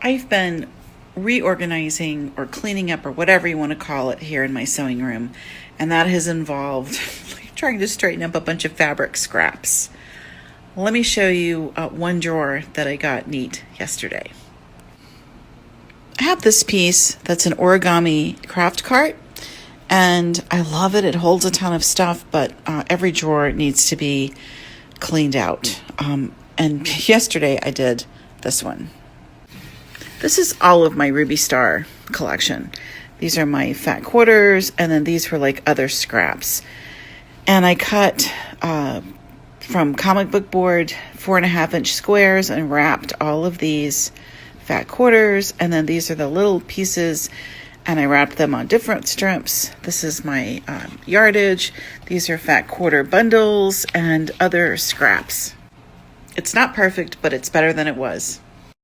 I've been reorganizing or cleaning up or whatever you want to call it here in my sewing room, and that has involved trying to straighten up a bunch of fabric scraps. Let me show you one drawer that I got neat yesterday. I have this piece that's an origami craft cart, and I love it. It holds a ton of stuff, but every drawer needs to be cleaned out. And yesterday I did this one. This is all of my Ruby Star collection. These are my fat quarters, and then these were like other scraps. And I cut from comic book board 4.5-inch squares and wrapped all of these fat quarters, and then these are the little pieces, and I wrapped them on different strips. This is my yardage. These are fat quarter bundles and other scraps. It's not perfect, but it's better than it was.